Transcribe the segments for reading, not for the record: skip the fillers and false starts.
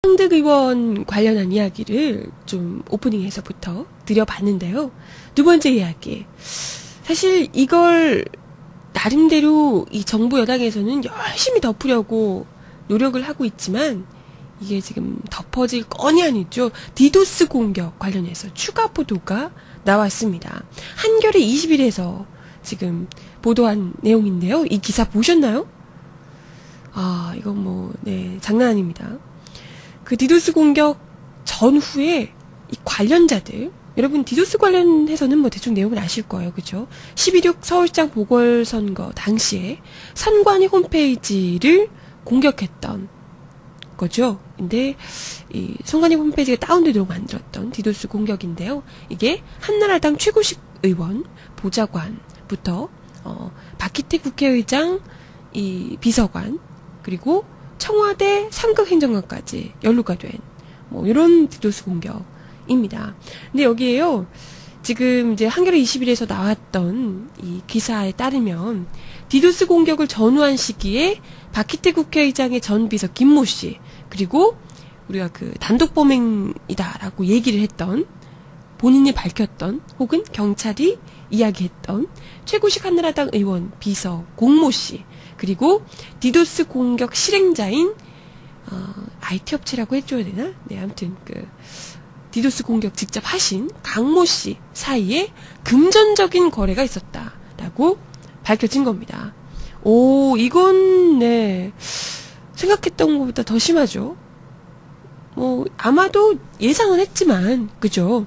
황득 의원 관련한 이야기를 좀 오프닝에서부터 드려봤는데요. 두 번째 이야기. 사실 이걸 나름대로 이 정부 여당에서는 열심히 덮으려고 노력을 하고 있지만 이게 지금 덮어질 건이 아니죠. 디도스 공격 관련해서 추가 보도가 나왔습니다. 한겨레 20일에서 지금 보도한 내용인데요. 이 기사 보셨나요? 이건 장난 아닙니다. 그 디도스 공격 전후에 이 관련자들, 여러분 디도스 관련해서는 대충 내용을 아실 거예요. 그죠? 12.6 서울시장 보궐선거 당시에 선관위 홈페이지를 공격했던 거죠. 근데 이 선관위 홈페이지가 다운되도록 만들었던 디도스 공격인데요. 이게 한나라당 최고식 의원, 보좌관부터 박희태 국회의장, 이 비서관, 그리고 청와대 3급 행정관까지 연루가 된 이런 디도스 공격입니다. 근데 여기에요. 지금 이제 한겨레 21에서 나왔던 이 기사에 따르면 디도스 공격을 전후한 시기에 박희태 국회의장의 전 비서 김모 씨, 그리고 우리가 그 단독 범행이다라고 얘기를 했던, 본인이 밝혔던, 혹은 경찰이 이야기했던 최고식 한나라당 의원 비서 공모 씨, 그리고 디도스 공격 실행자인 IT 업체라고 해줘야 되나? 네, 아무튼 그 디도스 공격 직접 하신 강모 씨 사이에 금전적인 거래가 있었다라고 밝혀진 겁니다. 이건 생각했던 것보다 더 심하죠. 아마도 예상은 했지만, 그죠?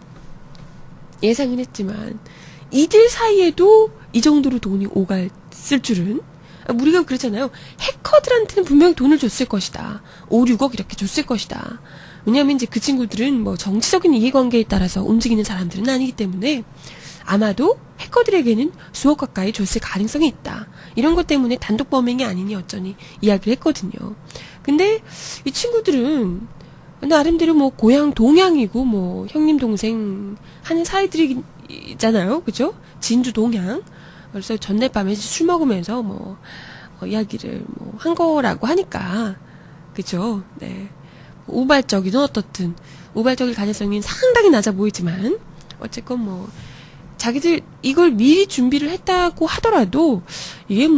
예상은 했지만 이들 사이에도 이 정도로 돈이 오갔을 줄은. 우리가 그렇잖아요. 해커들한테는 분명히 돈을 줬을 것이다. 5, 6억 이렇게 줬을 것이다. 왜냐하면 이제 그 친구들은 정치적인 이해관계에 따라서 움직이는 사람들은 아니기 때문에 아마도 해커들에게는 수억 가까이 줬을 가능성이 있다. 이런 것 때문에 단독 범행이 아니니 어쩌니 이야기를 했거든요. 근데 이 친구들은 나름대로 고향 동양이고 형님 동생 하는 사이들이잖아요. 그죠? 진주 동양. 그래서 전날 밤에 술 먹으면서 이야기를 한 거라고 하니까, 그죠? 네. 우발적이든 어떻든 우발적일 가능성이 상당히 낮아 보이지만 어쨌건 자기들 이걸 미리 준비를 했다고 하더라도 이게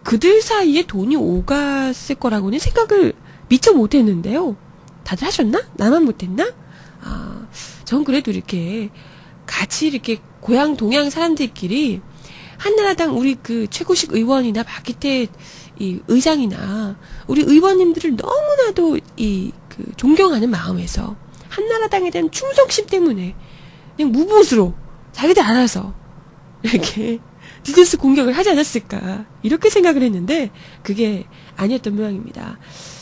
그들 사이에 돈이 오갔을 거라고는 생각을 미처 못했는데요. 다들 하셨나? 나만 못했나? 전 그래도 이렇게 같이 이렇게 고향 동양 사람들끼리 한나라당 우리 그 최고식 의원이나 박희태 이 의장이나 우리 의원님들을 너무나도 존경하는 마음에서 한나라당에 대한 충성심 때문에 그냥 무보수로 자기들 알아서 이렇게 디도스 공격을 하지 않았을까, 이렇게 생각을 했는데 그게 아니었던 모양입니다.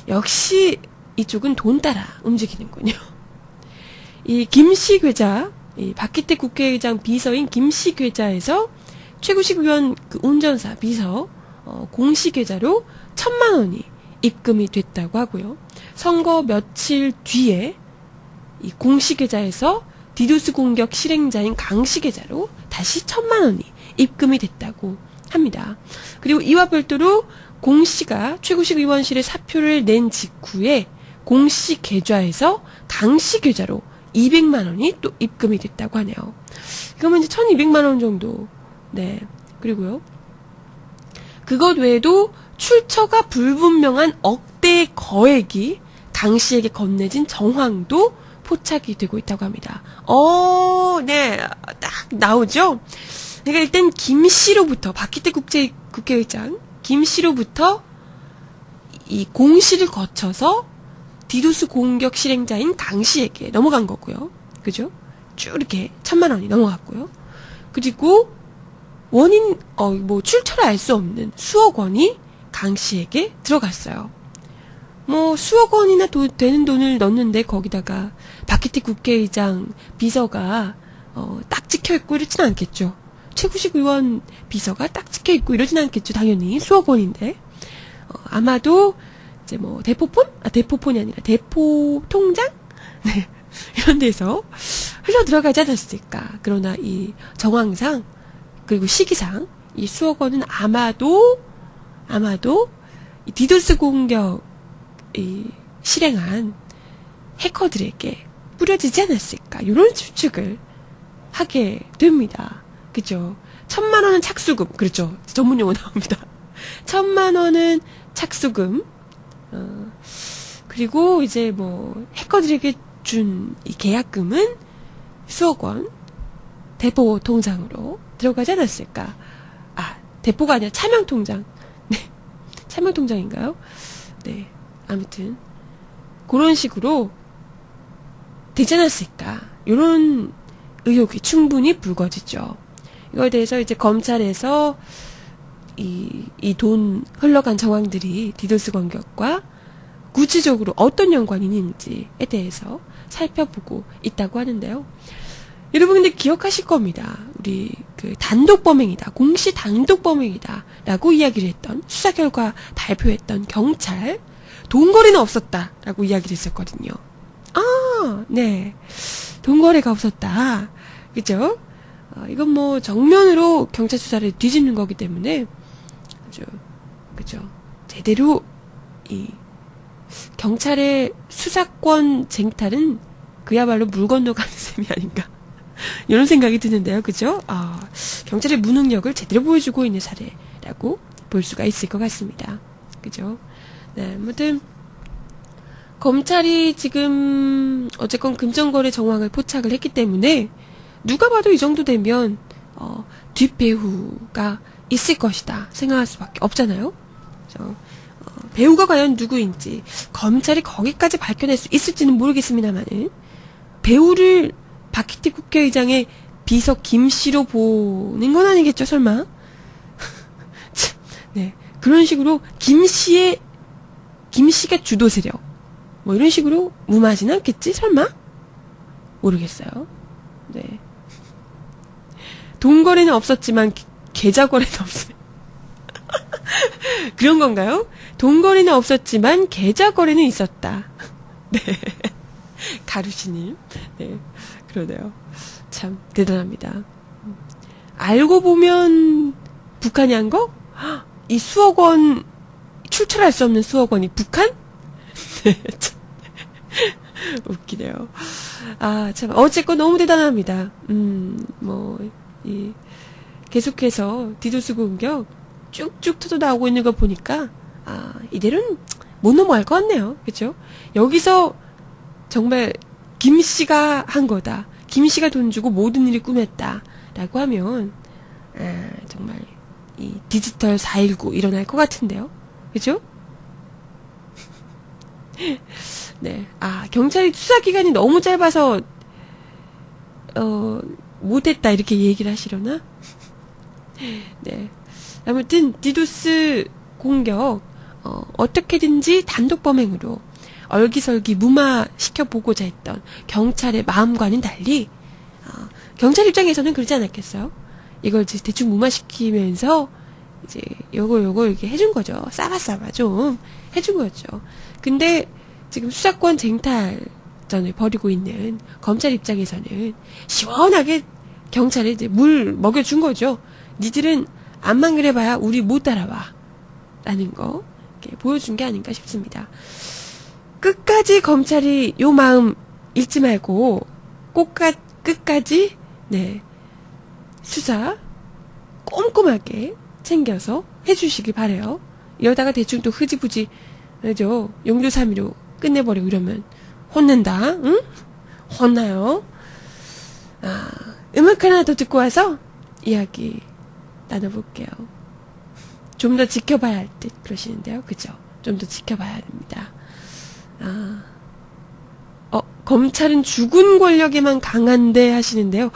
역시 이쪽은 돈 따라 움직이는군요. 이 김씨 계좌, 이 박희태 국회의장 비서인 김씨 계좌에서 최고식 의원 그 운전사 비서 공시 계좌로 1,000만 원이 입금이 됐다고 하고요. 선거 며칠 뒤에 이 공시 계좌에서 디도스 공격 실행자인 강씨 계좌로 다시 1,000만 원이 입금이 됐다고 합니다. 그리고 이와 별도로 공씨가 최고식 의원실에 사표를 낸 직후에 공씨 계좌에서 강씨 계좌로 200만 원이 또 입금이 됐다고 하네요. 그러면 이제 1,200만 원 정도. 네. 그리고요. 그것 외에도 출처가 불분명한 억대 거액이 강씨에게 건네진 정황도 포착이 되고 있다고 합니다. 네. 딱 나오죠? 그러니까 일단 김씨로부터, 박희태 국회의장, 김씨로부터 이 공씨를 거쳐서 디도스 공격 실행자인 강씨에게 넘어간 거고요. 그죠? 쭉 이렇게 1,000만 원이 넘어갔고요. 그리고 원인, 출처를 알 수 없는 수억 원이 강씨에게 들어갔어요. 수억 원이나 되는 돈을 넣었는데 거기다가 박희태 국회의장 비서가 딱 찍혀있고 이러진 않겠죠. 최고식 의원 비서가 딱 찍혀있고 이러진 않겠죠. 당연히 수억 원인데 아마도 이제 대포폰? 대포폰이 아니라 대포 통장? 네. 이런 데서 흘러 들어가지 않았을까. 그러나 이 정황상 그리고 시기상 이 수억 원은 아마도 이 디도스 공격 실행한 해커들에게 뿌려지지 않았을까, 이런 추측을 하게 됩니다. 그죠? 1,000,000원은 착수금, 그렇죠? 전문 용어 나옵니다. 1,000,000원은 착수금, 그리고 이제 뭐 해커들에게 준 이 계약금은 수억 원 대포 통장으로 들어가지 않았을까. 아, 대포가 아니라 차명 통장. 네, 차명 통장인가요? 네, 아무튼 그런 식으로 되지 않았을까, 이런 의혹이 충분히 불거지죠. 이거에 대해서 이제 검찰에서 이 돈 흘러간 정황들이 디도스 공격과 구체적으로 어떤 연관이 있는지에 대해서 살펴보고 있다고 하는데요. 여러분 근데 기억하실 겁니다. 우리 그 단독범행이다, 공시 단독범행이다 라고 이야기를 했던, 수사 결과 발표했던 경찰, 돈거래는 없었다 라고 이야기를 했었거든요. 아, 네, 돈거래가 없었다, 그죠? 이건 뭐 정면으로 경찰 수사를 뒤집는 거기 때문에 그죠? 제대로 이 경찰의 수사권 쟁탈은 그야말로 물 건너가는 셈이 아닌가, 이런 생각이 드는데요. 그죠? 경찰의 무능력을 제대로 보여주고 있는 사례라고 볼 수가 있을 것 같습니다. 그죠? 네, 아무튼 검찰이 지금 어쨌건 금전거래 정황을 포착을 했기 때문에 누가 봐도 이 정도 되면 뒷배후가 있을 것이다 생각할 수밖에 없잖아요. 그래서 배우가 과연 누구인지 검찰이 거기까지 밝혀낼 수 있을지는 모르겠습니다만은, 배우를 박희태 국회의장의 비서 김씨로 보는 건 아니겠죠, 설마? 네, 그런 식으로 김씨가 주도 세력, 뭐 이런 식으로 무마하진 않겠지, 설마? 모르겠어요. 네. 돈거래는 없었지만 계좌거래는 없어요. 그런 건가요? 돈거래는 없었지만 계좌거래는 있었다. 네. 가루시님. 네. 그러네요. 참, 대단합니다. 알고 보면 북한이 한 거? 이 수억 원, 출처할 수 없는 수억 원이 북한? 네. 참. 웃기네요. 참, 어쨌건 너무 대단합니다. 계속해서 디도스 공격 쭉쭉 터져 나오고 있는 거 보니까, 이대로는 못 넘어갈 것 같네요. 그죠? 여기서 정말 김씨가 한 거다, 김씨가 돈 주고 모든 일을 꾸몄다 라고 하면, 정말 이 디지털 4.19 일어날 것 같은데요. 그죠? 네. 경찰이 수사기간이 너무 짧아서 못했다 이렇게 얘기를 하시려나? 네. 아무튼 디도스 공격 어떻게든지 단독범행으로 얼기설기 무마시켜보고자 했던 경찰의 마음과는 달리, 경찰 입장에서는 그러지 않았겠어요? 이걸 이제 대충 무마시키면서 이제 요거 이렇게 해준 거죠. 싸바싸바 좀 해준 거죠. 근데 지금 수사권 쟁탈전을 벌이고 있는 검찰 입장에서는 시원하게 경찰에 이제 물 먹여준 거죠. 니들은 암만 그래봐야 우리 못 따라와 라는 거 이렇게 보여준 게 아닌가 싶습니다. 끝까지 검찰이 요 마음 잃지 말고 끝까지 네, 수사 꼼꼼하게 챙겨서 해주시길 바래요. 이러다가 대충 또 흐지부지 그죠? 용두사미로 끝내버리고 이러면 혼낸다. 응? 혼나요. 음악 하나 더 듣고 와서 이야기 나눠볼게요. 좀 더 지켜봐야 할 듯 그러시는데요. 그죠? 좀 더 지켜봐야 됩니다. 검찰은 죽은 권력에만 강한데 하시는데요.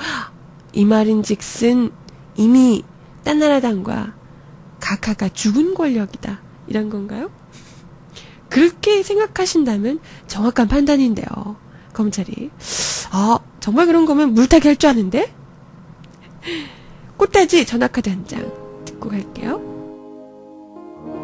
이 말인즉슨 이미 딴 나라 당과 각하가 죽은 권력이다 이런 건가요? 그렇게 생각하신다면 정확한 판단인데요. 검찰이 정말 그런 거면 물타기 할 줄 아는데? 꽃다지 전화카드 한 장 듣고 갈게요.